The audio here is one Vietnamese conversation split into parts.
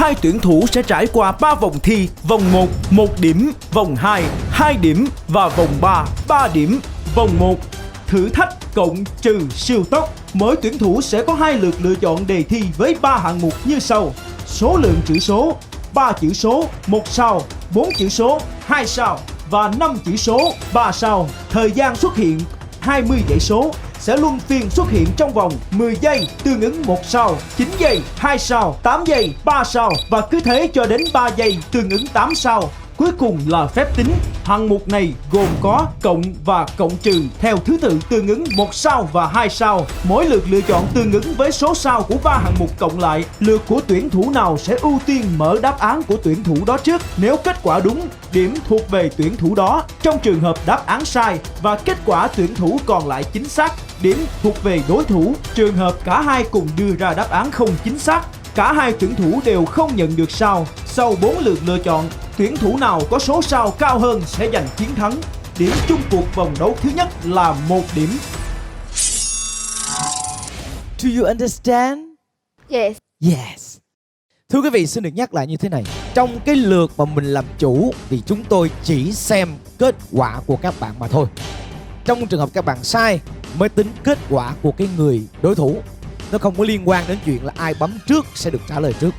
hai tuyển thủ sẽ trải qua 3 vòng thi: vòng 1, 1 điểm; vòng 2, 2 điểm; và vòng 3, 3 điểm. Vòng 1, thử thách cộng trừ siêu tốc. Mỗi tuyển thủ sẽ có 2 lượt lựa chọn đề thi với 3 hạng mục như sau: số lượng chữ số, 3 chữ số 1 sao, 4 chữ số 2 sao và 5 chữ số 3 sao. Thời gian xuất hiện 20 dãy số sẽ luân phiên xuất hiện trong vòng 10 giây tương ứng 1 sao, 9 giây 2 sao, 8 giây 3 sao và cứ thế cho đến 3 giây tương ứng 8 sao. Cuối cùng là phép tính. Hạng mục này gồm có cộng và cộng trừ theo thứ tự tương ứng 1 sao và 2 sao. Mỗi lượt lựa chọn tương ứng với số sao của 3 hạng mục cộng lại. Lượt của tuyển thủ nào sẽ ưu tiên mở đáp án của tuyển thủ đó trước. Nếu kết quả đúng, điểm thuộc về tuyển thủ đó. Trong trường hợp đáp án sai và kết quả tuyển thủ còn lại chính xác, điểm thuộc về đối thủ. Trường hợp cả hai cùng đưa ra đáp án không chính xác, cả hai tuyển thủ đều không nhận được sao. Sau 4 lượt lựa chọn, tuyển thủ nào có số sao cao hơn sẽ giành chiến thắng. Điểm chung cuộc vòng đấu thứ nhất là 1 điểm. Do you understand? Yes. Yes. Thưa quý vị, xin được nhắc lại như thế này. Trong cái lượt mà mình làm chủ thì chúng tôi chỉ xem kết quả của các bạn mà thôi. Trong trường hợp các bạn sai mới tính kết quả của cái người đối thủ. Nó không có liên quan đến chuyện là ai bấm trước sẽ được trả lời trước.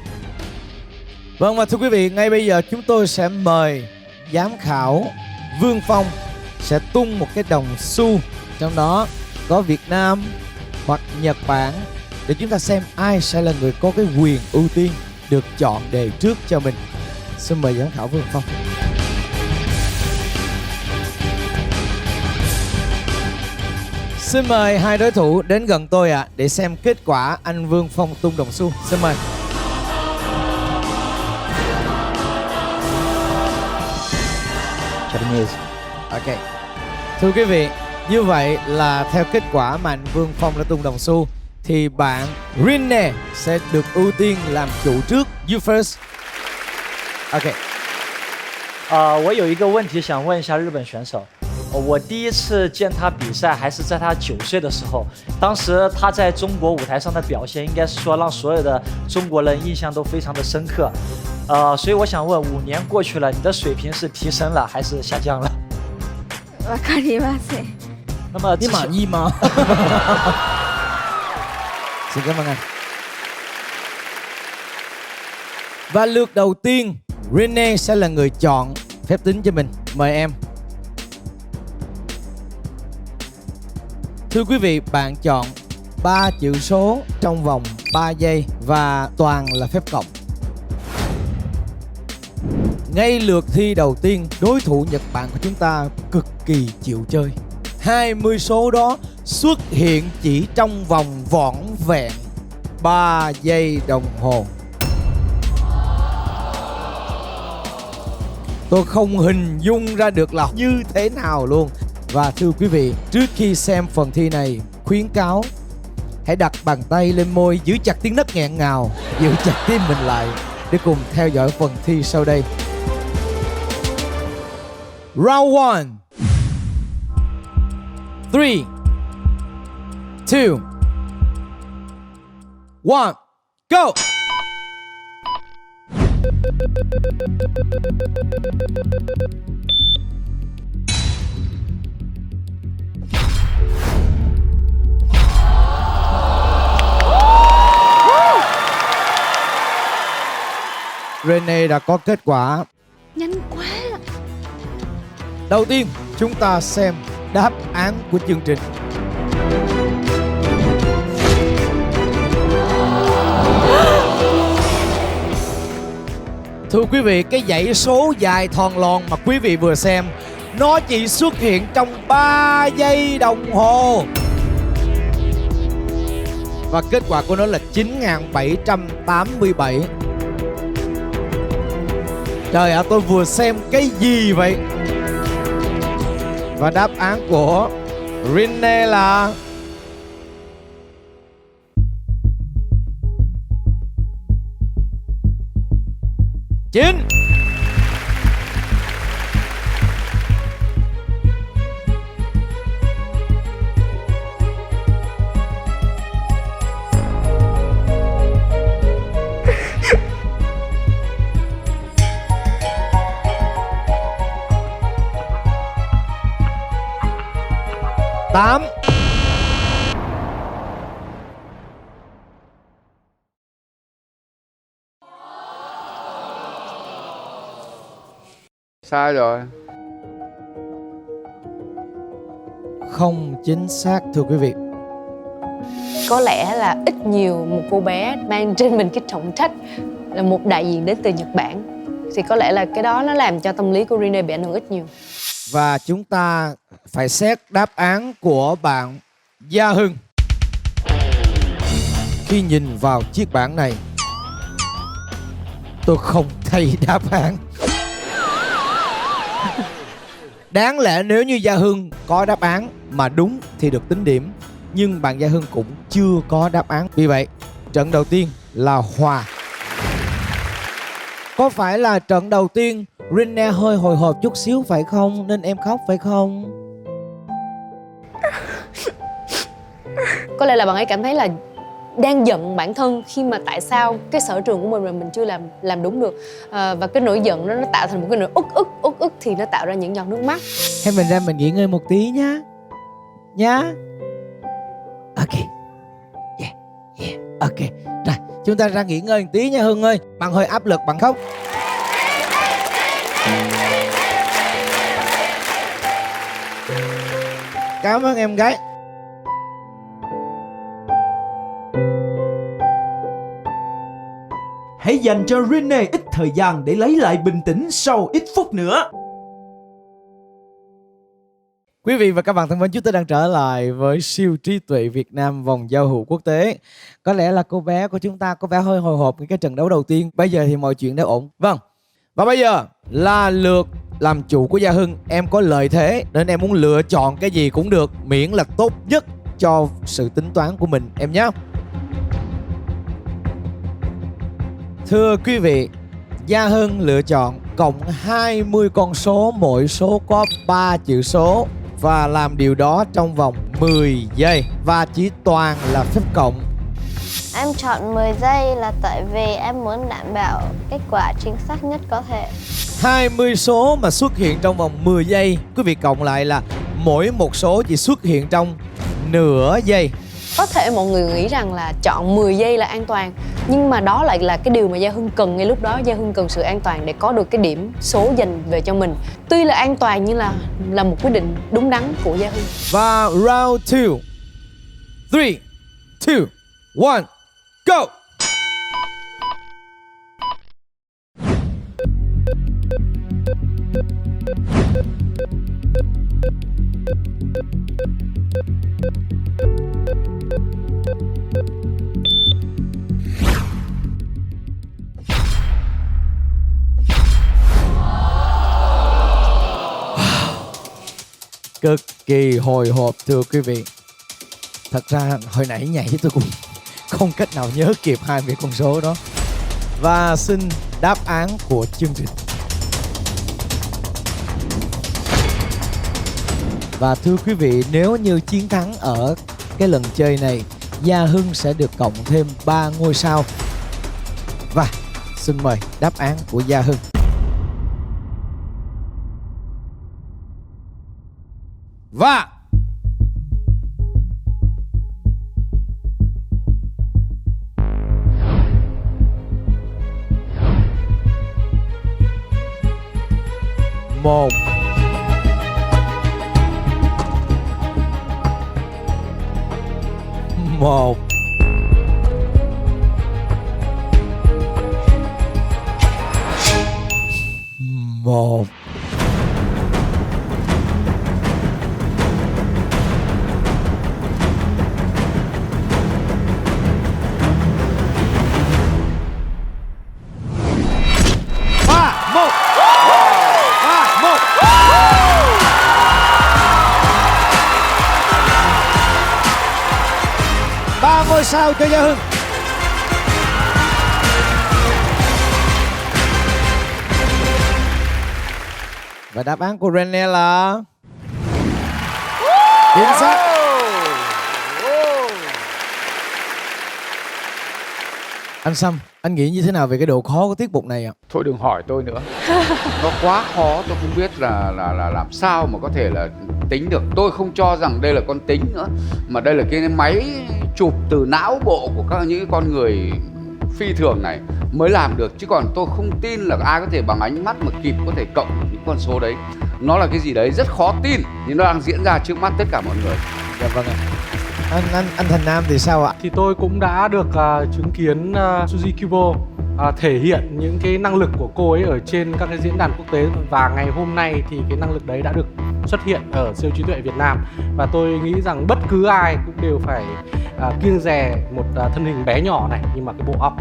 Vâng, và thưa quý vị, ngay bây giờ chúng tôi sẽ mời giám khảo Vương Phong sẽ tung một cái đồng xu, trong đó có Việt Nam hoặc Nhật Bản, để chúng ta xem ai sẽ là người có cái quyền ưu tiên được chọn đề trước cho mình. Xin mời giám khảo Vương Phong. Xin mời hai đối thủ đến gần tôi ạ, để xem kết quả anh Vương Phong tung đồng xu. Xin mời. Japanese. Ok. Thưa quý vị, như vậy là theo kết quả mà anh Vương Phong đã tung đồng xu thì bạn Rinne sẽ được ưu tiên làm chủ trước. You first. Ok. 我有一个问题想问一下日本选手。我第一次见他比赛还是在他9岁的时候，当时他在中国舞台上的表现，应该是说让所有的中国人印象都非常的深刻。所以我想问，5年过去了，你的水平是提升了还是下降了？わかりません。那么你满意吗？Xin cảm ơn anh. Và lượt đầu tiên, Rinne sẽ là người chọn phép tính cho mình. Mời em. Thưa quý vị, bạn chọn 3 chữ số trong vòng 3 giây và toàn là phép cộng. Ngay lượt thi đầu tiên, đối thủ Nhật Bản của chúng ta cực kỳ chịu chơi. 20 số đó xuất hiện chỉ trong vòng vỏn vẹn 3 giây đồng hồ. Tôi không hình dung ra được là như thế nào luôn. Và thưa quý vị, trước khi xem phần thi này, khuyến cáo hãy đặt bàn tay lên môi, giữ chặt tiếng nấc nghẹn ngào, giữ chặt tim mình lại để cùng theo dõi phần thi sau đây. Round 1. 3, 2, 1, go! Rinne đã có kết quả. Nhanh quá. Đầu tiên, chúng ta xem đáp án của chương trình. Thưa quý vị, cái dãy số dài thòn lòn mà quý vị vừa xem, nó chỉ xuất hiện trong 3 giây đồng hồ. Và kết quả của nó là 9.787. Trời ạ, tôi vừa xem cái gì vậy? Và đáp án của Rinne là 9. 8. Sai rồi. Không chính xác thưa quý vị. Có lẽ là ít nhiều một cô bé mang trên mình cái trọng trách là một đại diện đến từ Nhật Bản, thì có lẽ là cái đó nó làm cho tâm lý của Rene bị ảnh hưởng ít nhiều. Và chúng ta phải xét đáp án của bạn Gia Hưng. Khi nhìn vào chiếc bảng này, tôi không thấy đáp án. Đáng lẽ nếu như Gia Hưng có đáp án mà đúng thì được tính điểm, nhưng bạn Gia Hưng cũng chưa có đáp án. Vì vậy, trận đầu tiên là hòa. Có phải là trận đầu tiên Rene hơi hồi hộp chút xíu phải không? Nên em khóc phải không? Có lẽ là bạn ấy cảm thấy là đang giận bản thân khi mà tại sao cái sở trường của mình mà mình chưa làm đúng được. Và cái nỗi giận đó nó tạo thành một cái nỗi uất ức thì nó tạo ra những giọt nước mắt. Hay mình ra mình nghỉ ngơi một tí nhá. Nhá. Ok. Yeah. Ok. Rồi, chúng ta ra nghỉ ngơi một tí nha Hưng ơi. Bạn hơi áp lực, bạn khóc. Cảm ơn em gái. Hãy dành cho Rene ít thời gian để lấy lại bình tĩnh sau ít phút nữa. Quý vị và các bạn thân mến, chúng tôi đang trở lại với siêu trí tuệ Việt Nam vòng giao hữu quốc tế. Có lẽ là cô bé của chúng ta có vẻ hơi hồi hộp cái trận đấu đầu tiên. Bây giờ thì mọi chuyện đã ổn. Vâng. Và bây giờ là lượt làm chủ của Gia Hưng. Em có lợi thế nên em muốn lựa chọn cái gì cũng được, miễn là tốt nhất cho sự tính toán của mình em nhé. Thưa quý vị, Gia Hưng lựa chọn cộng 20 con số, mỗi số có 3 chữ số, và làm điều đó trong vòng 10 giây. Và chỉ toàn là phép cộng. Em chọn 10 giây là tại vì em muốn đảm bảo kết quả chính xác nhất có thể. 20 số mà xuất hiện trong vòng 10 giây, quý vị cộng lại là mỗi một số chỉ xuất hiện trong nửa giây. Có thể mọi người nghĩ rằng là chọn 10 giây là an toàn, nhưng mà đó lại là cái điều mà Gia Hưng cần ngay lúc đó. Gia Hưng cần sự an toàn để có được cái điểm số dành về cho mình. Tuy là an toàn nhưng là một quyết định đúng đắn của Gia Hưng. Và round 2. 3, 2, 1, go! Cực kỳ hồi hộp thưa quý vị. Thật ra hồi nãy nhảy tôi cũng không cách nào nhớ kịp 20 con số đó. Và xin đáp án của chương trình. Và thưa quý vị, nếu như chiến thắng ở cái lần chơi này, Gia Hưng sẽ được cộng thêm 3 ngôi sao. Và xin mời đáp án của Gia Hưng. Và một, một, một, ba, một, ba, một. Ba ngôi sao cho Gia Hưng. Và đáp án của Rene là chính xác. Anh Sâm, anh nghĩ như thế nào về cái độ khó của tiết mục này ạ? Thôi đừng hỏi tôi nữa. Nó quá khó, tôi không biết là làm sao mà có thể là tính được. Tôi không cho rằng đây là con tính nữa, mà đây là cái máy chụp từ não bộ của những con người phi thường này mới làm được, chứ còn tôi không tin là ai có thể bằng ánh mắt mà kịp có thể cộng những con số đấy. Nó là cái gì đấy rất khó tin, nhưng nó đang diễn ra trước mắt tất cả mọi người. Dạ vâng ạ. Anh Thành Nam thì sao ạ? Thì tôi cũng đã được chứng kiến Suzy Kubo thể hiện những cái năng lực của cô ấy ở trên các cái diễn đàn quốc tế, và ngày hôm nay thì cái năng lực đấy đã được xuất hiện ở siêu trí tuệ Việt Nam, và tôi nghĩ rằng bất cứ ai cũng đều phải kiêng dè một thân hình bé nhỏ này, nhưng mà cái bộ óc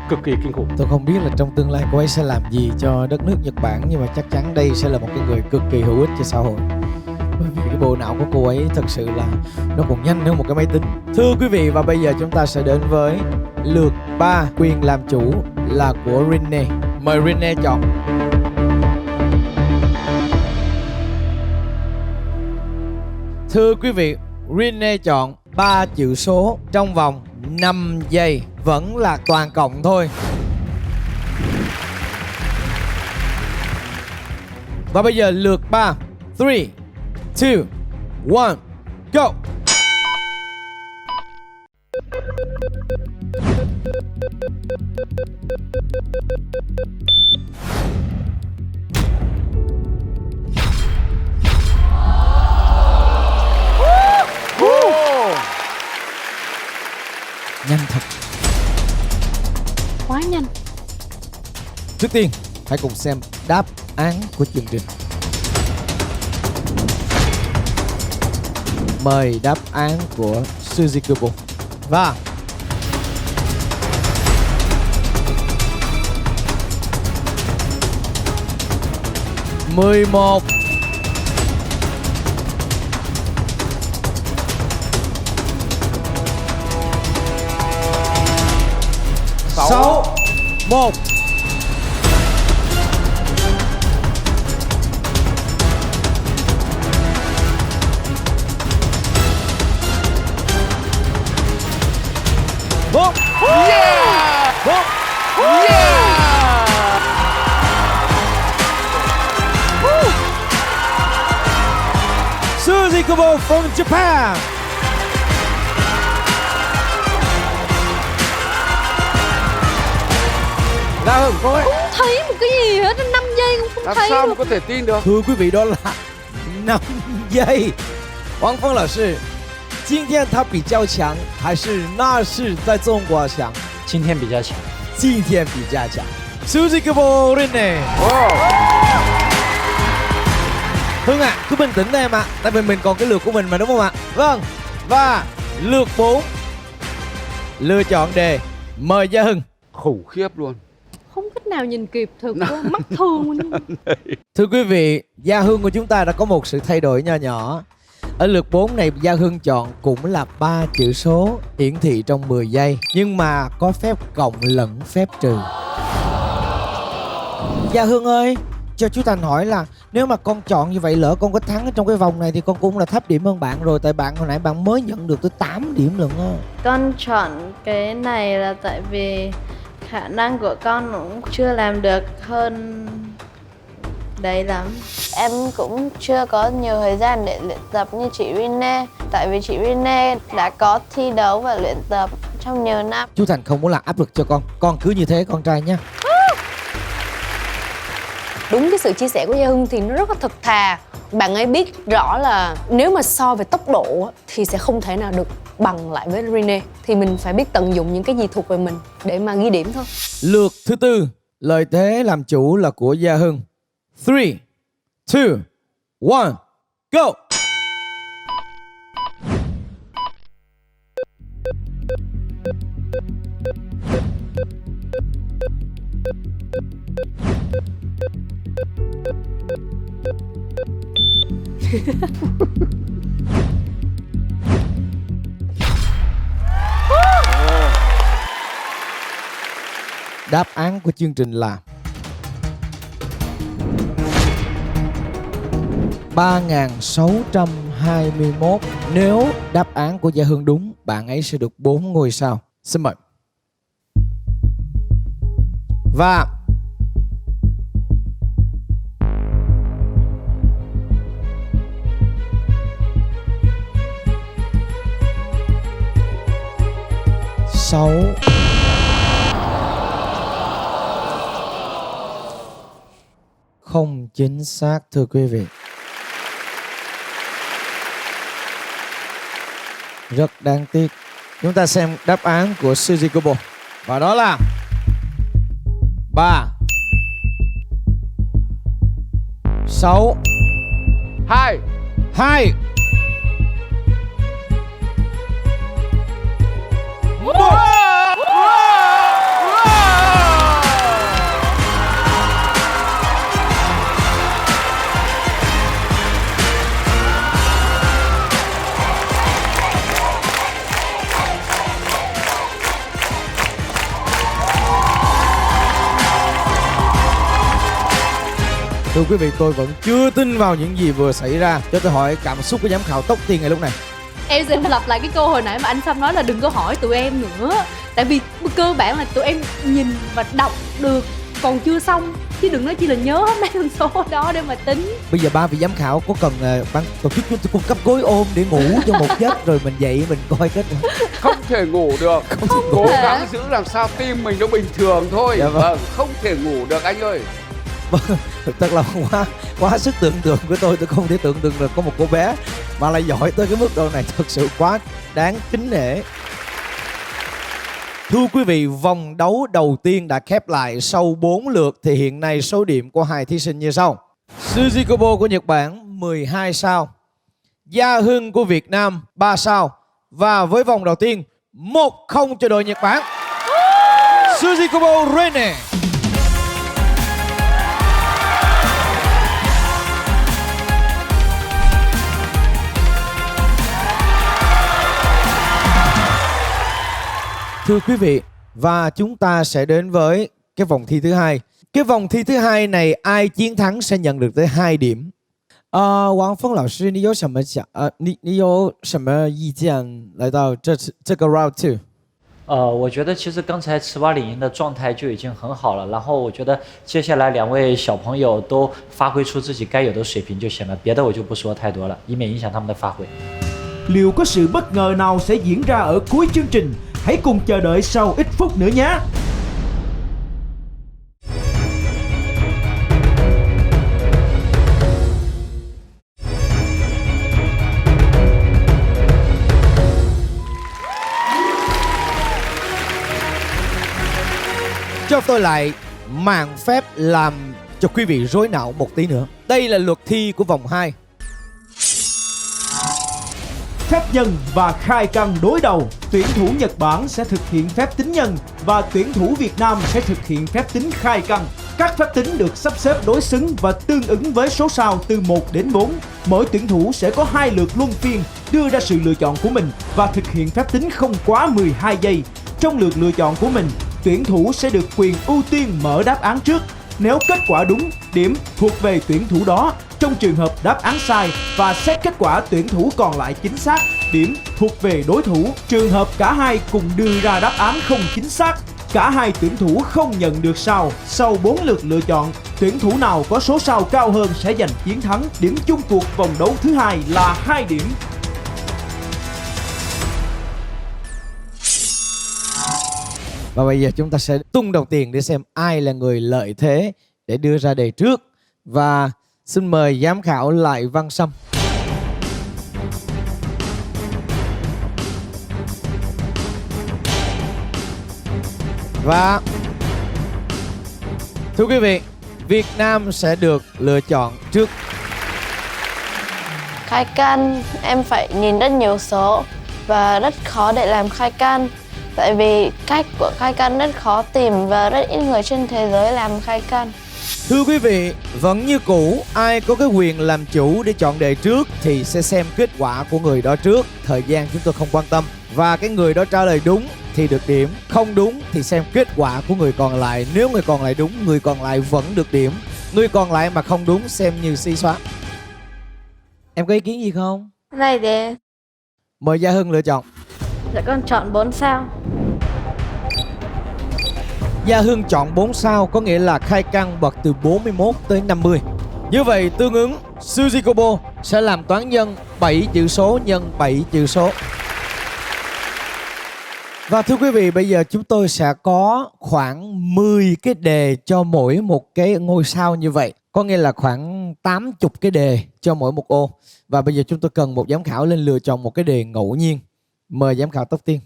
cực kỳ kinh khủng. Tôi không biết là trong tương lai cô ấy sẽ làm gì cho đất nước Nhật Bản, nhưng mà chắc chắn đây sẽ là một cái người cực kỳ hữu ích cho xã hội. Bởi vì cái bộ não của cô ấy thật sự là nó còn nhanh hơn một cái máy tính. Thưa quý vị, và bây giờ chúng ta sẽ đến với lượt 3, quyền làm chủ là của Rene. Mời Rene chọn. Thưa quý vị, Rene chọn 3 chữ số trong vòng 5 giây. Vẫn là toàn cộng thôi. Và bây giờ lượt 3. 3, 2, 1, go! Nhanh thật. Quá nhanh. Trước tiên, hãy cùng xem đáp án của chương trình. Mời đáp án của Suzy Kubo. Và 11. 6, 1. Bốn. Yeah! Bốn. Yeah! Suzy Kubo from Japan. Ra Hưng thôi. Không thấy một cái gì hết, 5 giây cũng không Làm thấy sao được. mà có thể tin được? Thưa quý vị, đó là 5 giây. Hoàng Phong lão sư, 今天他比较强还是那是在中国强？今天比较强。今天比较强。Suzy Kubo Rene. Hưng ạ, cứ bình tĩnh đây em ạ. Tại vì mình còn cái lượt của mình mà, đúng không ạ? Vâng. Và lượt 4, lựa chọn đề. Mời Gia Hưng. Khủng khiếp luôn. Không cách nào nhìn kịp, thực luôn, mắt thường luôn. Thưa quý vị, Gia Hưng của chúng ta đã có một sự thay đổi nho nhỏ. Ở lượt 4 này, Gia Hưng chọn cũng là 3 chữ số hiển thị trong 10 giây, nhưng mà có phép cộng lẫn phép trừ. Gia Hưng ơi, cho chú Thành hỏi là nếu mà con chọn như vậy, lỡ con có thắng ở trong cái vòng này thì con cũng là thấp điểm hơn bạn rồi. Tại bạn hồi nãy bạn mới nhận được tới 8 điểm lận á. Con chọn cái này là tại vì khả năng của con cũng chưa làm được hơn đấy lắm. Em cũng chưa có nhiều thời gian để luyện tập như chị Rene. Tại vì chị Rene đã có thi đấu và luyện tập trong nhiều năm. Chú Thành không muốn làm áp lực cho con cứ như thế con trai nha. Đúng, cái sự chia sẻ của Gia Hưng thì nó rất là thật thà. Bạn ấy biết rõ là nếu mà so về tốc độ thì sẽ không thể nào được bằng lại với Rene. Thì mình phải biết tận dụng những cái gì thuộc về mình để mà ghi điểm thôi. Lượt thứ 4, lợi thế làm chủ là của Gia Hưng. 3, 2, 1, go! Đáp án của chương trình là 3621. Nếu đáp án của Gia Hưng đúng, bạn ấy sẽ được 4 ngôi sao. Xin mời. Và sáu. Không chính xác thưa quý vị. Rất đáng tiếc. Chúng ta xem đáp án của Suzy Kubo. Và đó là 3 6 2 2 1. Thưa quý vị, tôi vẫn chưa tin vào những gì vừa xảy ra. Cho tôi hỏi cảm xúc của giám khảo Tóc Tiên ngay lúc này. Em xin lặp lại cái câu hồi nãy mà anh Sam nói là đừng có hỏi tụi em nữa. Tại vì cơ bản là tụi em nhìn và đọc được còn chưa xong, chứ đừng nói chỉ là nhớ hết mấy con số đó để mà tính. Bây giờ ba vị giám khảo có cần ban tổ chức chúng tôi cung cấp gối ôm để ngủ cho một giấc rồi mình dậy mình coi kết quả. Không thể ngủ được. Không Cố gắng giữ làm sao tim mình nó bình thường thôi. Dạ vâng. Không thể ngủ được anh ơi. Thật là quá sức tưởng tượng của tôi không thể tưởng tượng được có một cô bé mà lại giỏi tới cái mức độ này, thật sự quá đáng kính nể. Thưa quý vị, vòng đấu đầu tiên đã khép lại sau 4 lượt thì hiện nay số điểm của hai thí sinh như sau. Suzy Kubo của Nhật Bản 12 sao, Gia Hưng của Việt Nam 3 sao. Và với vòng đầu tiên 1-0 cho đội Nhật Bản. Suzy Kubo Rene. Thưa quý vị, và chúng ta sẽ đến với cái vòng thi thứ hai. Cái vòng thi thứ hai này ai chiến thắng sẽ nhận được tới 2 điểm. Wang Phong lão sư, 你有什么想你有什么意见来到这个 round 2？我觉得其实刚才池蛙领赢的状态就已经很好了，然後我覺得接下來兩位小朋友都發揮出自己該有的水平就行了，別的我就不說太多了，以免影響他們的發揮。 Liệu có sự bất ngờ nào sẽ diễn ra ở cuối chương trình? Hãy cùng chờ đợi sau ít phút nữa nhé. Cho tôi lại màn phép làm cho quý vị rối não một tí nữa. Đây là luật thi của vòng 2. Phép nhân và khai căn đối đầu. Tuyển thủ Nhật Bản sẽ thực hiện phép tính nhân và tuyển thủ Việt Nam sẽ thực hiện phép tính khai căn. Các phép tính được sắp xếp đối xứng và tương ứng với số sao từ 1 đến 4. Mỗi tuyển thủ sẽ có 2 lượt luân phiên đưa ra sự lựa chọn của mình và thực hiện phép tính không quá 12 giây. Trong lượt lựa chọn của mình, tuyển thủ sẽ được quyền ưu tiên mở đáp án trước. Nếu kết quả đúng, điểm thuộc về tuyển thủ đó. Trong trường hợp đáp án sai và xét kết quả tuyển thủ còn lại chính xác, điểm thuộc về đối thủ. Trường hợp cả hai cùng đưa ra đáp án không chính xác, cả hai tuyển thủ không nhận được sao. Sau 4 lượt lựa chọn, tuyển thủ nào có số sao cao hơn sẽ giành chiến thắng. Điểm chung cuộc vòng đấu thứ hai là 2 điểm. Và bây giờ chúng ta sẽ tung đầu tiền để xem ai là người lợi thế để đưa ra đề trước. Và xin mời giám khảo Lại Văn Sâm. Và thưa quý vị, Việt Nam sẽ được lựa chọn trước. Khai căn em phải nhìn rất nhiều số và rất khó để làm khai căn. Tại vì cách của khai căn rất khó tìm và rất ít người trên thế giới làm khai căn. Thưa quý vị, vẫn như cũ, ai có cái quyền làm chủ để chọn đề trước thì sẽ xem kết quả của người đó trước. Thời gian chúng tôi không quan tâm. Và cái người đó trả lời đúng thì được điểm, không đúng thì xem kết quả của người còn lại. Nếu người còn lại đúng, người còn lại vẫn được điểm. Người còn lại mà không đúng xem như si xóa. Em có ý kiến gì không? Này để Mời Gia Hưng lựa chọn. dạ con chọn 4 sao. Gia Hưng chọn 4 sao, có nghĩa là khai căn bậc từ 41 tới 50. Như vậy tương ứng Suzy Kobo sẽ làm toán nhân 7 chữ số nhân 7 chữ số. Và thưa quý vị, bây giờ chúng tôi sẽ có khoảng 10 cái đề cho mỗi một cái ngôi sao như vậy. Có nghĩa là khoảng 80 cái đề cho mỗi một ô. Và bây giờ chúng tôi cần một giám khảo lên lựa chọn một cái đề ngẫu nhiên. Mời giám khảo Tóc Tiên.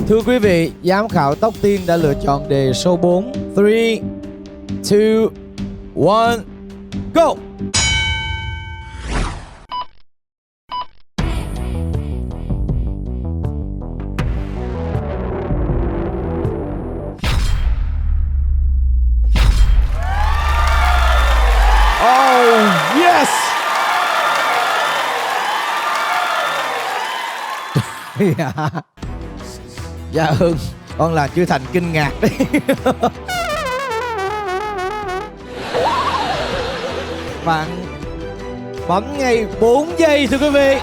Thưa quý vị, giám khảo Tóc Tiên đã lựa chọn đề số 4. 3, 2, 1, go! Oh, yes! Dạ Hưng, con là chưa thành kinh ngạc đấy. Bạn bấm ngay 4 giây thưa quý vị.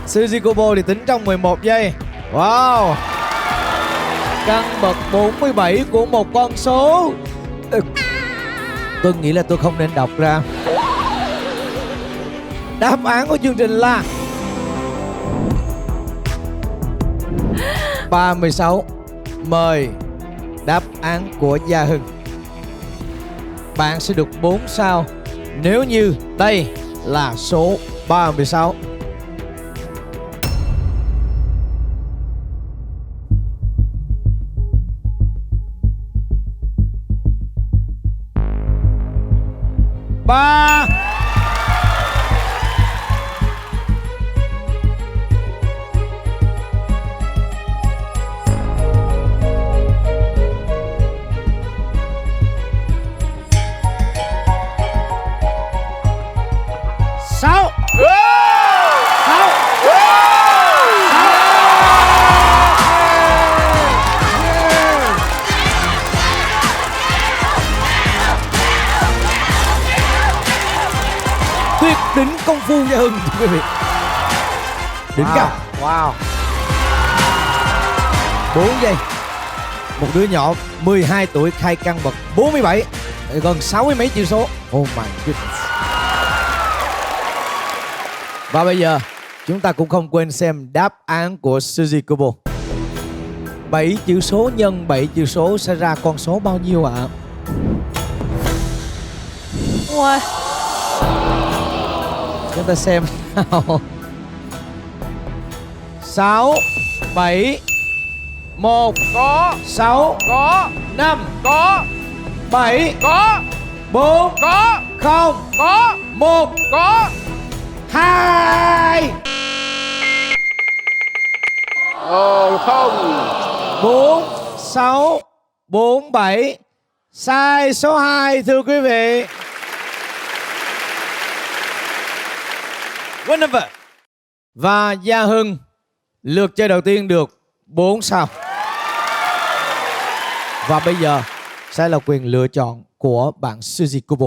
Suzy Kobo thì tính trong 11 giây. Wow. Căn bậc 47 của một con số. Tôi nghĩ là tôi không nên đọc ra. Đáp án của chương trình là 36. Mời đáp án của Gia Hưng. Bạn sẽ được 4 sao nếu như đây là số 36. Ba. Sáu. Sáu. Tuyệt đỉnh công phu Gia Hưng thưa quý vị. Đỉnh cao. Wow. 4 giây. Một đứa nhỏ 12 tuổi khai căn bậc 47, gần 60 mấy chữ số. Oh my goodness. Và bây giờ chúng ta cũng không quên xem đáp án của Suzy Kobo. 7 chữ số nhân 7 chữ số sẽ ra con số bao nhiêu ạ? Wow. Chúng ta xem nào. 6, 7, 1, Có. 6, Có. 5, Có. 7, Có. 4, Có. 0, Có. 1, Có. 2. Không. 4, 6, 4, 7. Sai số 2 thưa quý vị. One number. Và Gia Hưng lượt chơi đầu tiên được 4 sao. Và bây giờ sẽ là quyền lựa chọn của bạn Suzy Kobo.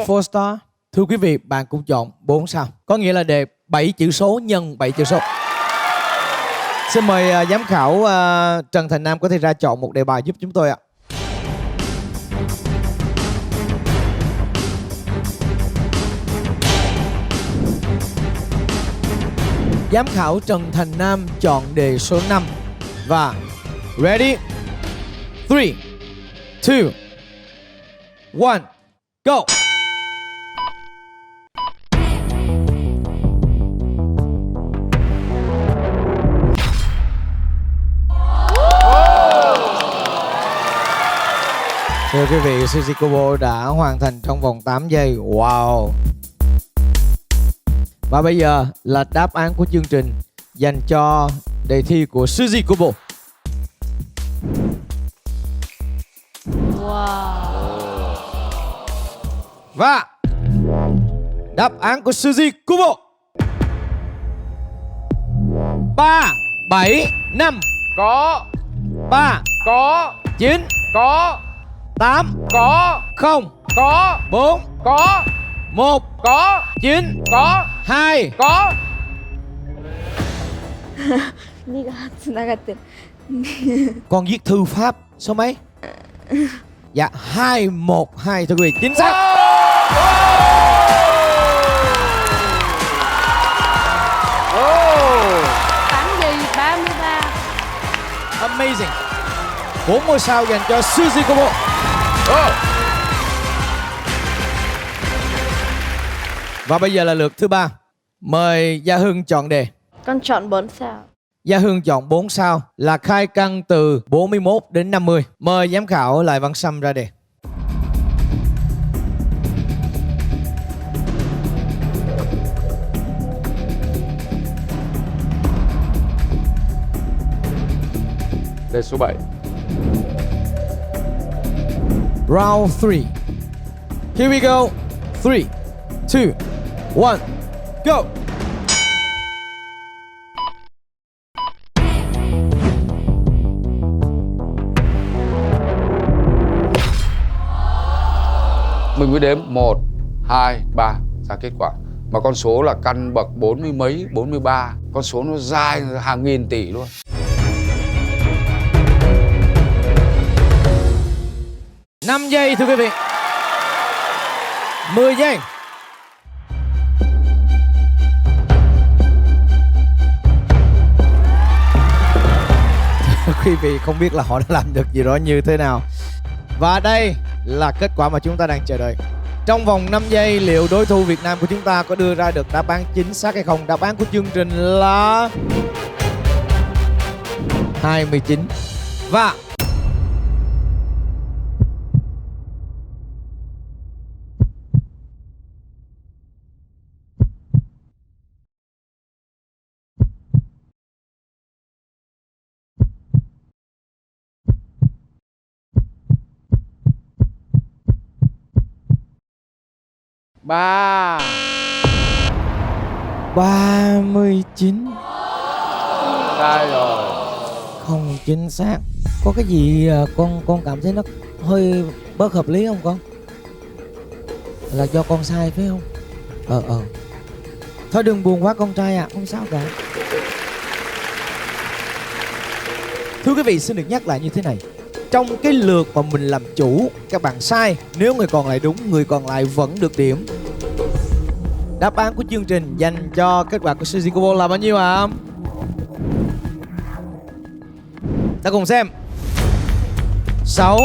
4 star. Thưa quý vị, bạn cũng chọn 4 sao. Có nghĩa là đề 7 chữ số nhân 7 chữ số. Xin mời giám khảo Trần Thành Nam có thể ra chọn một đề bài giúp chúng tôi ạ. Giám khảo Trần Thành Nam chọn đề số 5. Và ready 3, 2, 1, go. Thưa quý vị, Suzy Kobo đã hoàn thành trong vòng 8 giây. Wow. Và bây giờ là đáp án của chương trình dành cho đề thi của Suzy Kobo. Wow. Và đáp án của Suzy Kobo 3, 7, 5, Có. 3 Có. 9 Có. 8 Có. 0 Có. 4 Có. 1 Có. 9 Có. 2 Có. 2がつながってる Con viết thư pháp số mấy? Dạ 212 thưa quý vị. Chính xác. Oh. 8 giây 33. Amazing. 4 ngôi sao dành cho Suzy Kobo. Oh. Và bây giờ là lượt thứ 3. Mời Gia Hưng chọn đề. Con chọn 4 sao. Gia Hưng chọn 4 sao là khai căn từ 41 đến 50. Mời giám khảo Lại Văn Sâm ra đề. Đề số 7. Round 3. Here we go. 3, 2, 1, go. Mình mới đếm 1, 2, 3 ra kết quả. Mà con số là căn bậc 40 mấy, 43. Con số nó dài hàng nghìn tỷ luôn. Năm giây thưa quý vị. 10 giây. Quý vị không biết là họ đã làm được gì đó như thế nào. Và đây là kết quả mà chúng ta đang chờ đợi. Trong vòng 5 giây liệu đối thủ Việt Nam của chúng ta có đưa ra được đáp án chính xác hay không? Đáp án của chương trình là 29. Và Ba. 39. Sai rồi. Không chính xác. Có cái gì con cảm thấy nó hơi bất hợp lý không con? Là do con sai phải không? Thôi đừng buồn quá con trai ạ, không sao cả. Thưa quý vị, xin được nhắc lại như thế này. Trong cái lượt mà mình làm chủ, các bạn sai, nếu người còn lại đúng, người còn lại vẫn được điểm. Đáp án của chương trình dành cho kết quả của Suzy Kobo là bao nhiêu ạ? Ta cùng xem. 6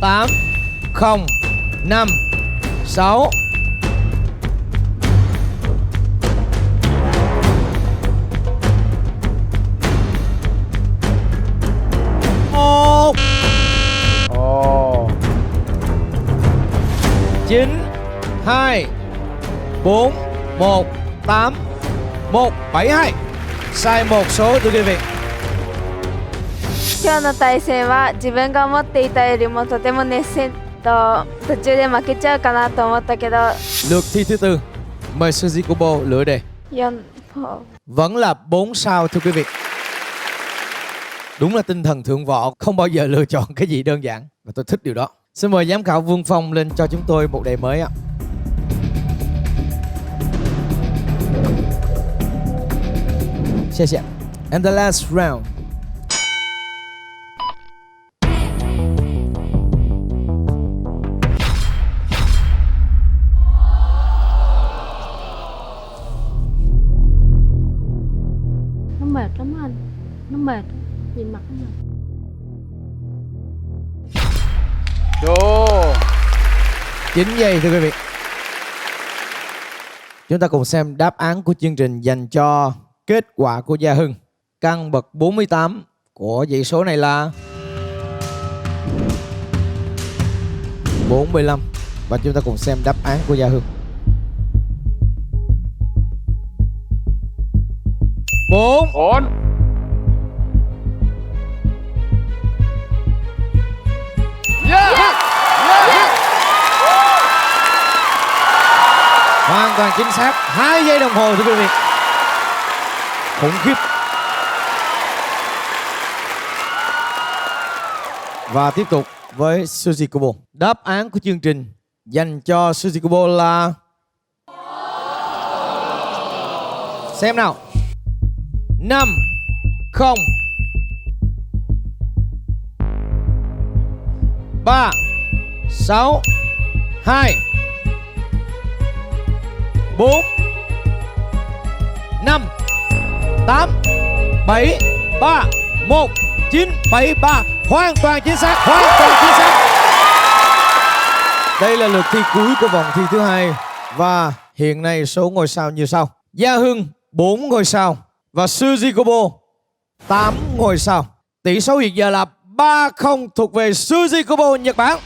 8 0 5 6 1 Ồ. 9 2 4 1 8 1 7 2. Sai một số thưa quý vị. 今日の対戦は自分が思っていたよりもとても熱戦と途中で負けちゃうかなと思ったけど Lượt thi thứ tư. Mời Suzy Kobo lựa đề. 4歩 Vẫn là 4 sao thưa quý vị. Đúng là tinh thần thượng võ, không bao giờ lựa chọn cái gì đơn giản. Và tôi thích điều đó. Xin mời giám khảo Vương Phong lên cho chúng tôi một đề mới ạ. And the last round. Nó mệt lắm anh. Nó mệt. Nhìn mặt nó mệt. Đồ. 9 giây thưa quý vị. Chúng ta cùng xem đáp án của chương trình dành cho kết quả của Gia Hưng. Căn bậc 48 của dãy số này là 45. Và chúng ta cùng xem đáp án của Gia Hưng. 4 4. Yeah. Hoàn toàn chính xác. 2 giây đồng hồ thưa quý vị. Khủng khiếp. Và tiếp tục với Suzy Kobo. Đáp án của chương trình dành cho Suzy Kobo là... Xem nào. 5 0 3 6 2 4 5 8 7 3 1 9 7 3. Hoàn toàn chính xác, hoàn toàn chính xác. Đây là lượt thi cuối của vòng thi thứ hai và hiện nay số ngôi sao như sau: Gia Hưng 4 ngôi sao và Suzy Kobo 8 ngôi sao. Tỷ số hiện giờ là 3-0 thuộc về Suzy Kobo Nhật Bản.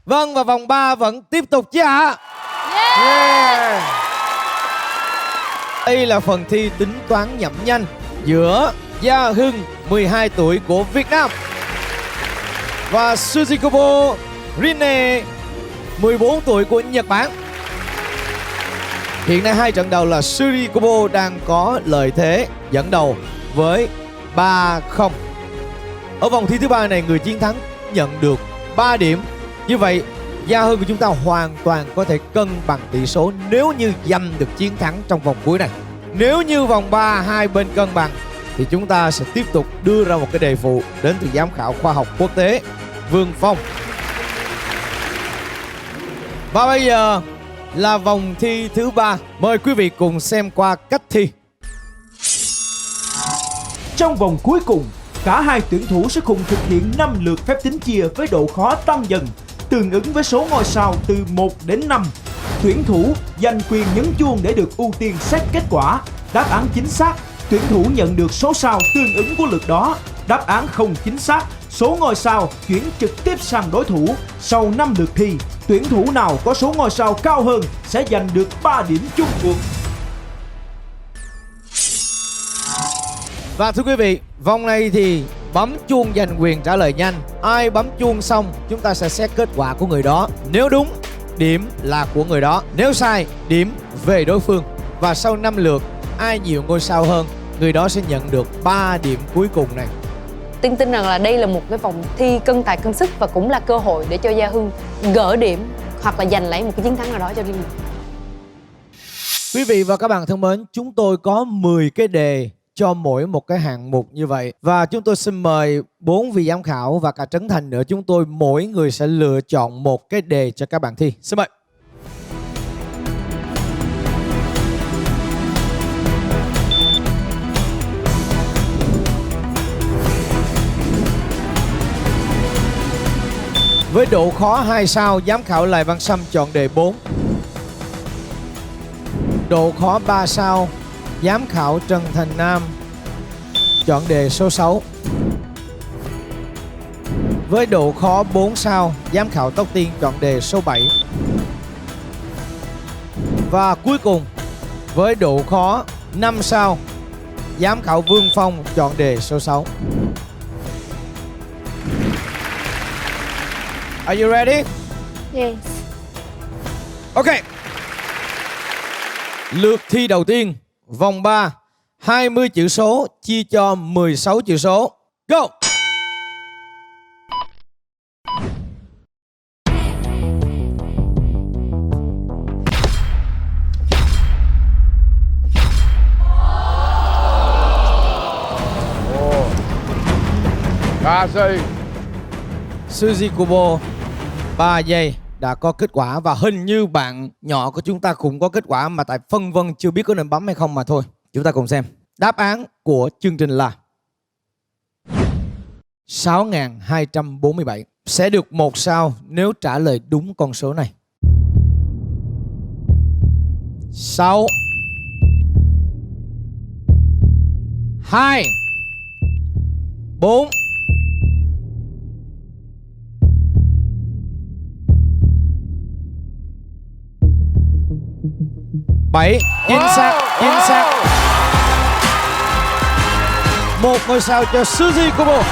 Vâng, và vòng 3 vẫn tiếp tục chứ ạ? Yeah. Đây là phần thi tính toán nhẩm nhanh giữa Gia Hưng 12 tuổi của Việt Nam và Suzy Kobo Rine 14 tuổi của Nhật Bản. Hiện nay hai trận đầu là Suzy Kobo đang có lợi thế dẫn đầu với 3-0. Ở vòng thi thứ ba này, người chiến thắng nhận được 3 điểm. Như vậy, Gia Hưng của chúng ta hoàn toàn có thể cân bằng tỷ số nếu như giành được chiến thắng trong vòng cuối này. Nếu như vòng 3 hai bên cân bằng thì chúng ta sẽ tiếp tục đưa ra một cái đề phụ đến từ giám khảo khoa học quốc tế Vương Phong. Và bây giờ là vòng thi thứ 3. Mời quý vị cùng xem qua cách thi. Trong vòng cuối cùng, cả hai tuyển thủ sẽ cùng thực hiện 5 lượt phép tính chia với độ khó tăng dần, tương ứng với số ngôi sao từ 1 đến 5. Tuyển thủ giành quyền nhấn chuông để được ưu tiên xét kết quả. Đáp án chính xác, tuyển thủ nhận được số sao tương ứng của lượt đó. Đáp án không chính xác, số ngôi sao chuyển trực tiếp sang đối thủ. Sau 5 lượt thi, tuyển thủ nào có số ngôi sao cao hơn sẽ giành được 3 điểm chung cuộc. Và thưa quý vị, vòng này thì bấm chuông giành quyền trả lời nhanh. Ai bấm chuông xong, chúng ta sẽ xét kết quả của người đó. Nếu đúng, điểm là của người đó. Nếu sai, điểm về đối phương. Và sau 5 lượt, ai nhiều ngôi sao hơn, người đó sẽ nhận được 3 điểm cuối cùng này. Tin rằng là đây là một cái vòng thi cân tài cân sức và cũng là cơ hội để cho Gia Hưng gỡ điểm hoặc là giành lấy một cái chiến thắng nào đó cho riêng mình. Quý vị và các bạn thân mến, chúng tôi có 10 cái đề cho mỗi một cái hạng mục như vậy. Và chúng tôi xin mời 4 vị giám khảo và cả Trấn Thành nữa. Chúng tôi mỗi người sẽ lựa chọn một cái đề cho các bạn thi. Xin mời. Với độ khó 2 sao, giám khảo Lại Văn Sâm chọn đề 4. Độ khó 3 sao, giám khảo Trần Thành Nam chọn đề số 6. Với độ khó 4 sao, giám khảo Tóc Tiên chọn đề số 7. Và cuối cùng, với độ khó 5 sao, giám khảo Vương Phong chọn đề số 6. Are you ready? Yes. Ok. Lượt thi đầu tiên, vòng 3, 20 chữ số chia cho 16 chữ số. Go! Ba giây. Suzy Kobo 3 giây đã có kết quả. Và hình như bạn nhỏ của chúng ta cũng có kết quả, mà tại phân vân chưa biết có nên bấm hay không mà thôi. Chúng ta cùng xem. Đáp án của chương trình là 6.247. Sẽ được 1 sao nếu trả lời đúng con số này. 6 2 4 7. Chính xác, chính xác. 1 ngôi sao cho Suzy Kobo.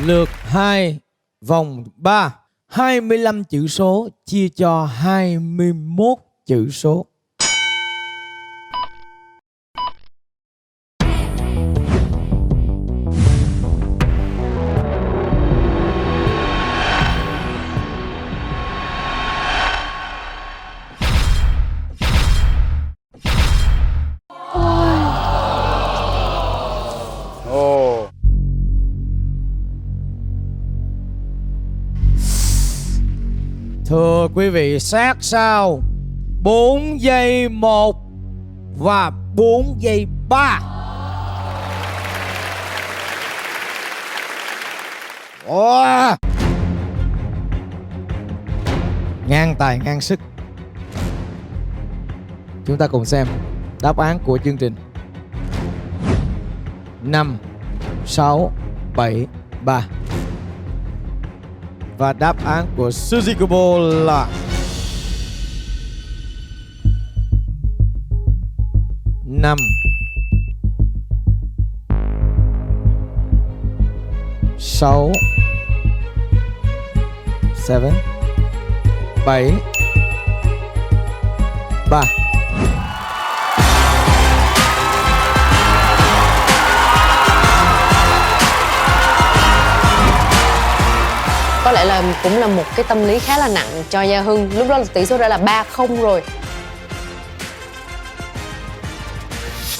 Lượt 2 vòng 3. 25 chữ số chia cho 21 chữ số. Ồ. Thưa quý vị, sát sao 4 giây 1 và 4 giây 3. Wow. Ngang tài ngang sức. Chúng ta cùng xem đáp án của chương trình. 5, 6, 7, 3. Và đáp án của Suzy Kubo là 5, 6, 7, 7, 3. Có lẽ là cũng là một cái tâm lý khá là nặng cho Gia Hưng. Lúc đó là tỷ số đã là 3-0 rồi.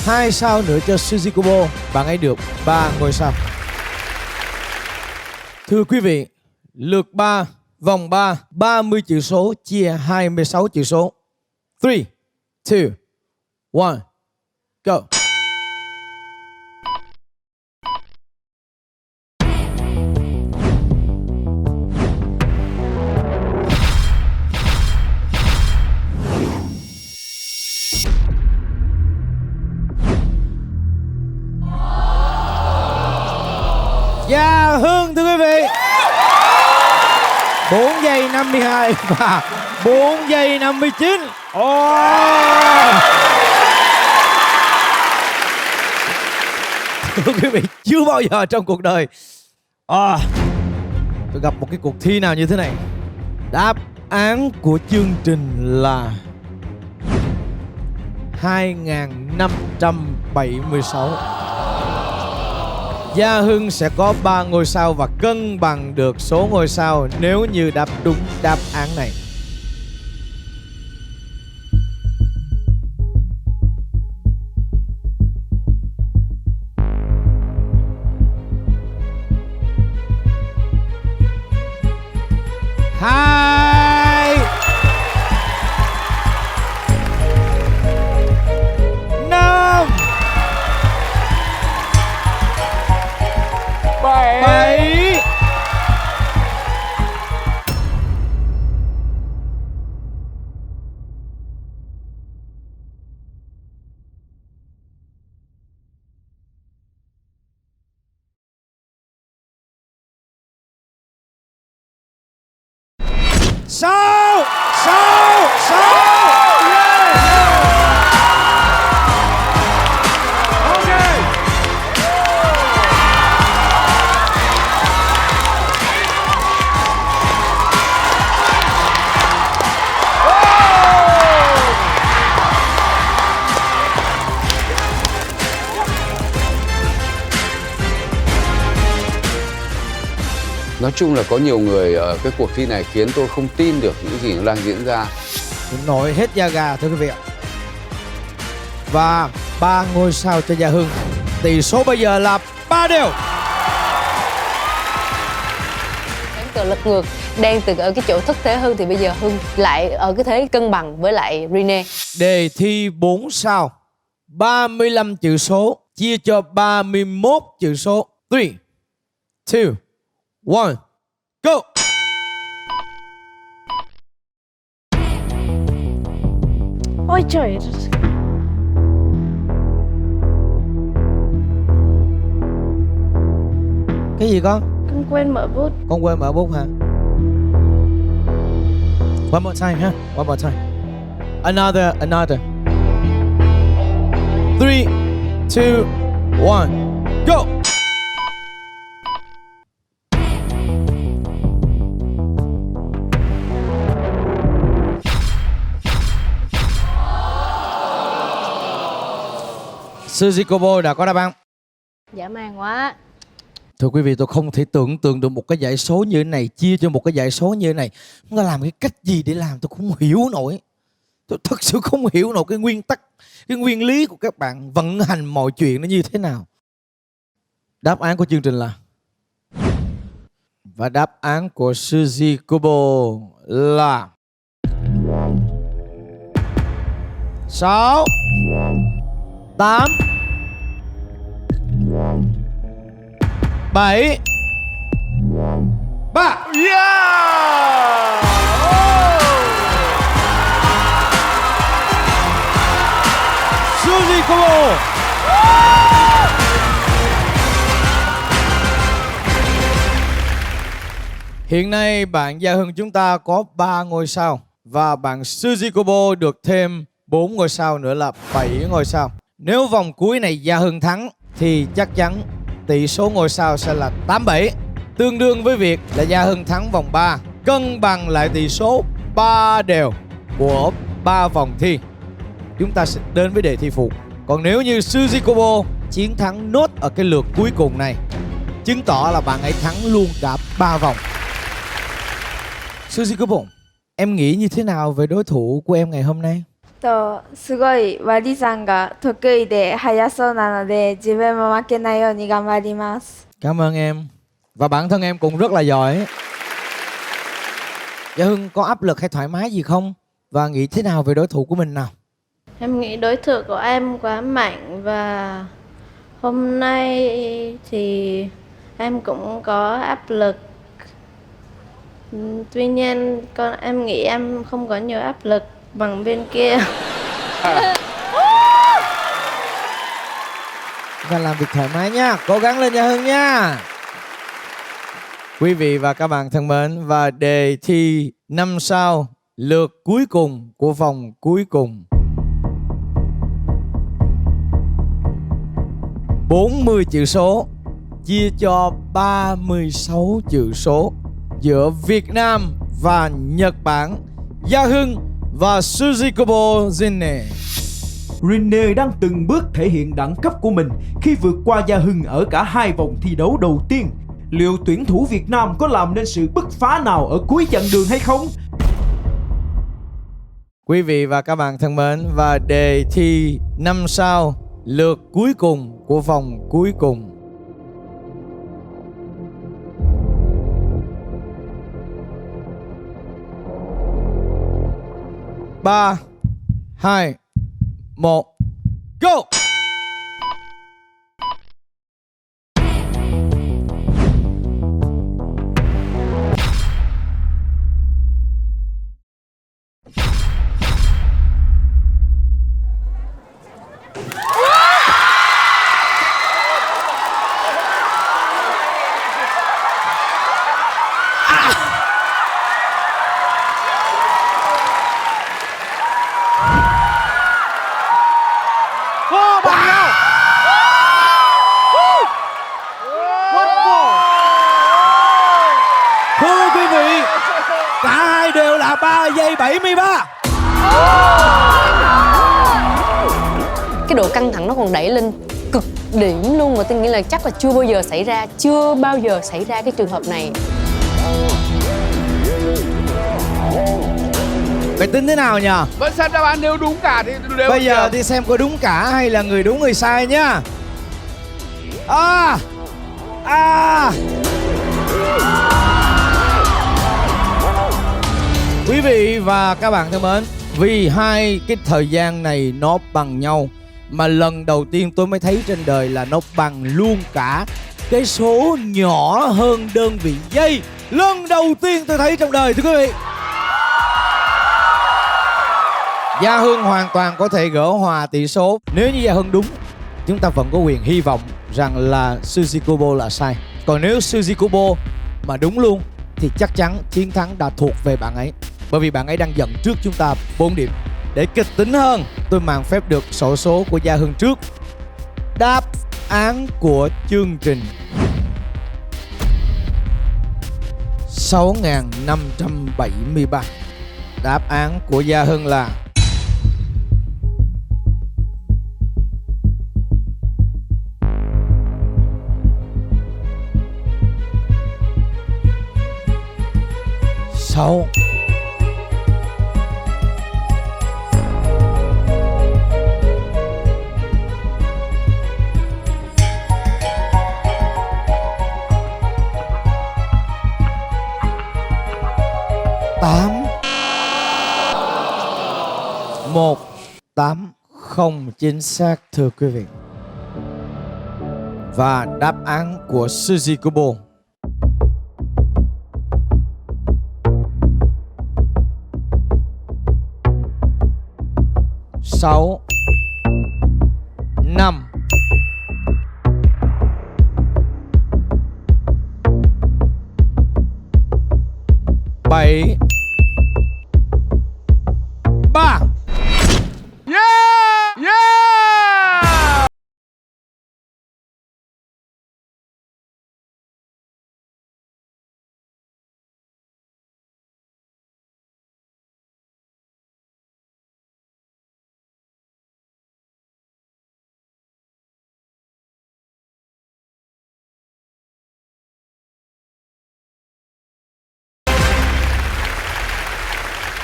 2 sao nữa cho Suzy Kubo. Bạn ấy được 3 ngôi sao. Thưa quý vị, lượt 3, vòng 3, 30 chữ số chia 26 chữ số. 3, 2, 1, go. Gia Hưng thưa quý vị, 4 giây 52 và 4 giây 59. Thưa quý vị, chưa bao giờ trong cuộc đời tôi gặp một cái cuộc thi nào như thế này. Đáp án của chương trình là 2576. Gia Hưng sẽ có 3 ngôi sao và cân bằng được số ngôi sao nếu như đáp đúng đáp án này. Hai, 5, 7, 6, 6, 6. Nói chung là có nhiều người ở cái cuộc thi này khiến tôi không tin được những gì nó đang diễn ra. Nổi hết da gà thưa quý vị ạ. Và 3 ngôi sao cho Gia Hưng. Tỷ số bây giờ là 3 đều. Ván cờ lật ngược đang từ ở cái chỗ thất thế Hưng thì bây giờ Hưng lại ở cái thế cân bằng với lại Rene. Đề thi 4 sao, 35 chữ số chia cho 31 chữ số. 3, 2, 1, go. Ôi trời. Cái gì con? Con quên mở bút. Con quên mở bút hả? One more time ha. One more time. Another. 3, 2, 1, go. Suzy Kobo đã có đáp án. Dã man quá. Thưa quý vị, tôi không thể tưởng tượng được một cái dãy số như thế này chia cho một cái dãy số như thế này. Chúng ta làm cái cách gì để làm tôi không hiểu nổi. Tôi thật sự không hiểu nổi cái nguyên tắc, cái nguyên lý của các bạn vận hành mọi chuyện nó như thế nào. Đáp án của chương trình là, và đáp án của Suzy Kobo là 6 8 7 3. Suzy Kobo. Hiện nay bạn Gia Hưng chúng ta có 3 ngôi sao và bạn Suzy Kobo được thêm 4 ngôi sao nữa là 7 ngôi sao. Nếu vòng cuối này Gia Hưng thắng thì chắc chắn tỷ số ngôi sao sẽ là 8-7, tương đương với việc là Gia Hưng thắng vòng 3, cân bằng lại tỷ số 3 đều của 3 vòng thi. Chúng ta sẽ đến với đề thi phụ. Còn nếu như Suzy Kobo chiến thắng nốt ở cái lượt cuối cùng này, chứng tỏ là bạn ấy thắng luôn cả 3 vòng. Suzy Kobo, em nghĩ như thế nào về đối thủ của em ngày hôm nay? すごい割り算が得意で速そうなので自分も負けないように頑張ります。 Cảm ơn em. Và bản thân em cũng rất là giỏi. Gia Hưng có áp lực hay thoải mái gì không? Và nghĩ thế nào về đối thủ của mình nào? Em nghĩ đối thủ của em quá mạnh và hôm nay thì em cũng có áp lực. Tuy nhiên em nghĩ em không có nhiều áp lực bằng bên kia. Và làm việc thoải mái nha. Cố gắng lên Gia Hưng nha. Quý vị và các bạn thân mến, và đề thi 5 sao lượt cuối cùng của vòng cuối cùng. 40 chữ số chia cho 36 chữ số giữa Việt Nam và Nhật Bản. Gia Hưng và Suzy Kobo Zinne. Rinne đang từng bước thể hiện đẳng cấp của mình khi vượt qua Gia Hưng ở cả 2 vòng thi đấu đầu tiên. Liệu tuyển thủ Việt Nam có làm nên sự bứt phá nào ở cuối chặng đường hay không? Quý vị và các bạn thân mến, và đề thi 5 sao lượt cuối cùng của vòng cuối cùng. Ba, 2, 1, go! Thưa quý vị, cả hai đều là 3 giây 73. Cái độ căng thẳng nó còn đẩy lên cực điểm luôn, và tôi nghĩ là chắc là chưa bao giờ xảy ra cái trường hợp này. Vậy tính thế nào nhỉ? Vẫn xem đáp án, nếu đúng cả thì đều. Bây giờ đi xem có đúng cả hay là người đúng người sai nhá. Quý vị và các bạn thân mến, vì hai cái thời gian này nó bằng nhau, mà lần đầu tiên tôi mới thấy trên đời là nó bằng luôn cả cái số nhỏ hơn đơn vị giây. Lần đầu tiên tôi thấy trong đời, thưa quý vị. Gia Hưng hoàn toàn có thể gỡ hòa tỷ số. Nếu như Gia Hưng đúng, chúng ta vẫn có quyền hy vọng rằng là Suzy Kobo là sai. Còn nếu Suzy Kobo mà đúng luôn thì chắc chắn chiến thắng đã thuộc về bạn ấy, bởi vì bạn ấy đang dẫn trước chúng ta 4 điểm. Để kịch tính hơn, tôi mạn phép được xổ số của Gia Hưng trước. Đáp án của chương trình 6.573. Đáp án của Gia Hưng là 6. Tám. 180 chính xác thưa quý vị. Và đáp án của Suzy Kubo sáu, 5, 7, 3.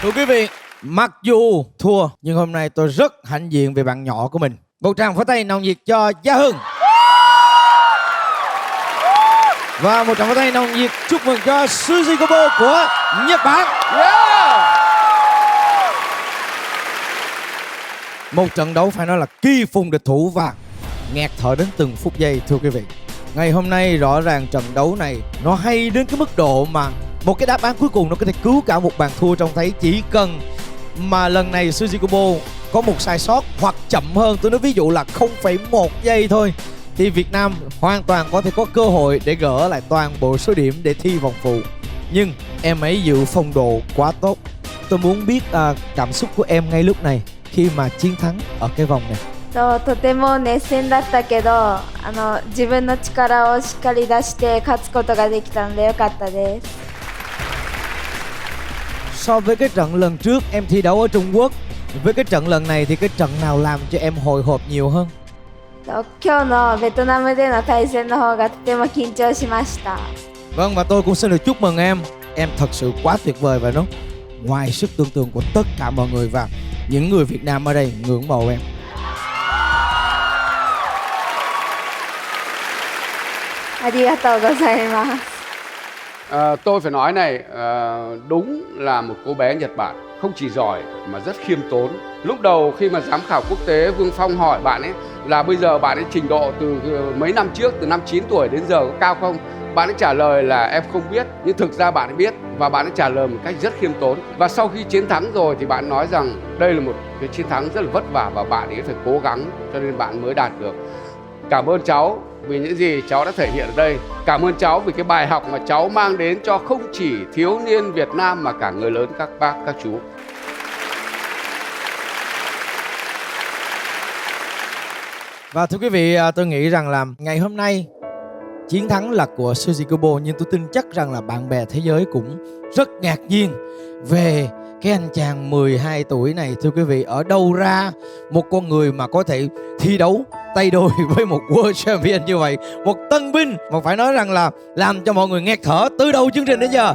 Thưa quý vị, mặc dù thua nhưng hôm nay tôi rất hãnh diện về bạn nhỏ của mình. Một tràng pháo tay nồng nhiệt cho Gia Hưng. Và một tràng pháo tay nồng nhiệt chúc mừng cho Suzy Kubo của Nhật Bản. Một trận đấu phải nói là kỳ phùng địch thủ và nghẹt thở đến từng phút giây thưa quý vị. Ngày hôm nay rõ ràng trận đấu này nó hay đến cái mức độ mà một cái đáp án cuối cùng nó có thể cứu cả một bàn thua trông thấy. Chỉ cần mà lần này Suzy Kubo có một sai sót hoặc chậm hơn, tôi nói ví dụ là 0,1 giây thôi, thì Việt Nam hoàn toàn có thể có cơ hội để gỡ lại toàn bộ số điểm để thi vòng phụ. Nhưng em ấy giữ phong độ quá tốt. Tôi muốn biết cảm xúc của em ngay lúc này khi mà chiến thắng ở cái vòng này. とても熱戦だったけど、自分の力をしっかり出して勝つことができたのでよかったです。 So với cái trận lần trước em thi đấu ở Trung Quốc, với cái trận lần này thì cái trận nào làm cho em hồi hộp nhiều hơn? 今日のベトナムでの対戦の方がとても緊張しました。 Vâng, và tôi cũng xin được chúc mừng em. Em thật sự quá tuyệt vời và nó ngoài sức tưởng tượng của tất cả mọi người, và những người Việt Nam ở đây ngưỡng mộ em. ありがとうございます。 Tôi phải nói này, đúng là một cô bé Nhật Bản không chỉ giỏi mà rất khiêm tốn. Lúc đầu khi mà giám khảo quốc tế Vương Phong hỏi bạn ấy là bây giờ bạn ấy trình độ từ mấy năm trước, từ năm 9 tuổi đến giờ có cao không? Bạn ấy trả lời là em không biết, nhưng thực ra bạn ấy biết, và bạn ấy trả lời một cách rất khiêm tốn. Và sau khi chiến thắng rồi thì bạn nói rằng đây là một cái chiến thắng rất là vất vả và bạn ấy phải cố gắng cho nên bạn mới đạt được. Cảm ơn cháu vì những gì cháu đã thể hiện ở đây. Cảm ơn cháu vì cái bài học mà cháu mang đến cho không chỉ thiếu niên Việt Nam mà cả người lớn, các bác, các chú. Và thưa quý vị, tôi nghĩ rằng là ngày hôm nay chiến thắng là của Suzy Kubo, nhưng tôi tin chắc rằng là bạn bè thế giới cũng rất ngạc nhiên về cái anh chàng 12 tuổi này. Thưa quý vị, ở đâu ra một con người mà có thể thi đấu tay đôi với một World Champion như vậy, một tân binh mà phải nói rằng là làm cho mọi người nghẹt thở từ đầu chương trình đến giờ.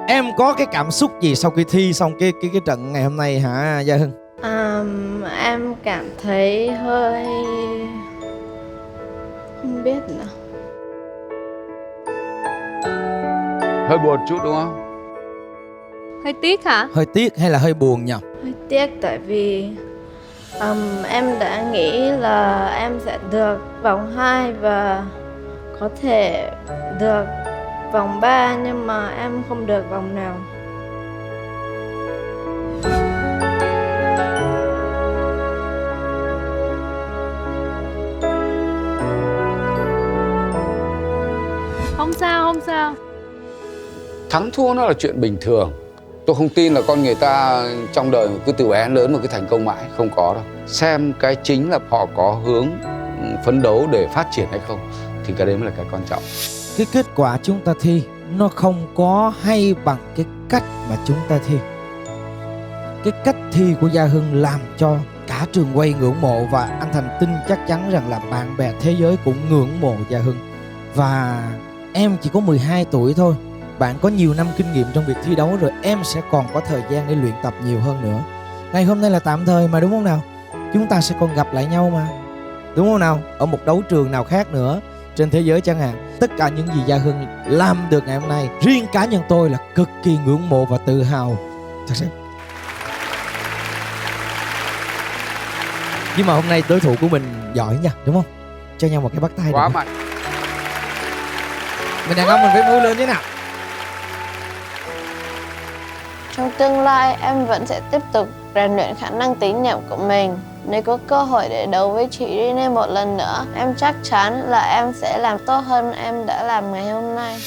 Em có cái cảm xúc gì sau khi thi xong cái trận ngày hôm nay hả Gia Hưng? Em cảm thấy hơi không biết nữa. Hơi buồn chút đúng không? Hơi tiếc hả? Hơi tiếc hay là hơi buồn nhỉ? Hơi tiếc tại vì em đã nghĩ là em sẽ được vòng 2 và có thể được vòng 3, nhưng mà em không được vòng nào. Không sao, không sao. Thắng thua nó là chuyện bình thường. Tôi không tin là con người ta trong đời cứ từ bé lớn một cái thành công mãi, không có đâu. Xem cái chính là họ có hướng phấn đấu để phát triển hay không, thì cái đấy mới là cái quan trọng. Cái kết quả chúng ta thi nó không có hay bằng cái cách mà chúng ta thi. Cái cách thi của Gia Hưng làm cho cả trường quay ngưỡng mộ, và anh Thành tin chắc chắn rằng là bạn bè thế giới cũng ngưỡng mộ Gia Hưng. Và em chỉ có 12 tuổi thôi bạn có nhiều năm kinh nghiệm trong việc thi đấu rồi, em sẽ còn có thời gian để luyện tập nhiều hơn nữa. Ngày hôm nay là tạm thời mà, đúng không nào? Chúng ta sẽ còn gặp lại nhau mà, đúng không nào? Ở một đấu trường nào khác nữa trên thế giới chẳng hạn. Tất cả những gì Gia Hưng làm được ngày hôm nay, riêng cá nhân tôi là cực kỳ ngưỡng mộ và tự hào thật sự. Nhưng mà hôm nay đối thủ của mình giỏi nha, đúng không? Cho nhau một cái bắt tay Quá được. mạnh. Mình đàn ông mình phải vui lên thế nào. Trong tương lai em vẫn sẽ tiếp tục rèn luyện khả năng tín nhiệm của mình. Nếu có cơ hội để đấu với chị Rene một lần nữa, em chắc chắn là em sẽ làm tốt hơn em đã làm ngày hôm nay.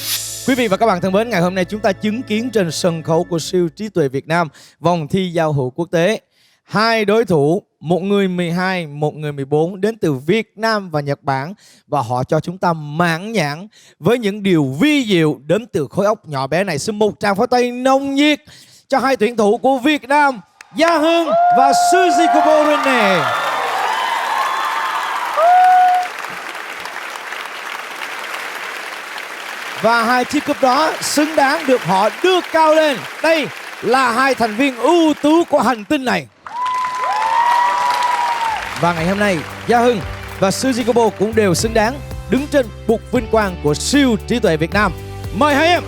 Quý vị và các bạn thân mến, ngày hôm nay chúng ta chứng kiến trên sân khấu của siêu trí tuệ Việt Nam vòng thi giao hữu quốc tế. Hai đối thủ, một người 12, một người 14 đến từ Việt Nam và Nhật Bản. Và họ cho chúng ta mãn nhãn với những điều vi diệu đến từ khối óc nhỏ bé này. Xin một tràng pháo tay nồng nhiệt cho hai tuyển thủ của Việt Nam, Gia Hưng và Suzikobo Rene. Và hai chiếc cúp đó xứng đáng được họ đưa cao lên. Đây là hai thành viên ưu tú của hành tinh này. Và ngày hôm nay, Gia Hưng và Suzikobo cũng đều xứng đáng đứng trên bục vinh quang của siêu trí tuệ Việt Nam. Mời hai em.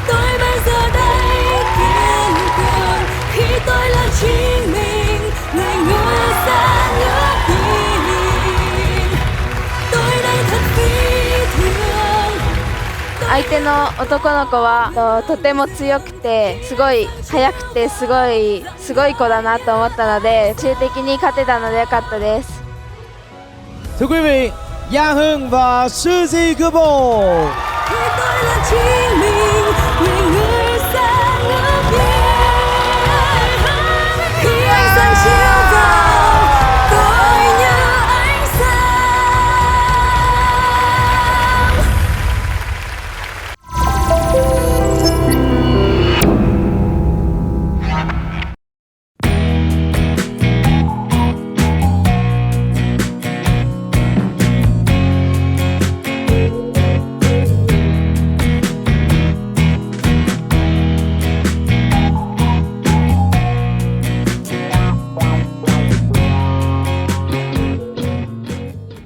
Tôi bây giờ đây kiên cường khi tôi là chính mình, người ngồi xa nước nhìn. Tôi đây thật phi thường. 相手の男の子はとても強くてすごい速くてすごい子だなと思ったので、中的に勝てたので良かったです。 Thưa quý vị, Gia Hưng và Suzikobo. Khi tôi là chính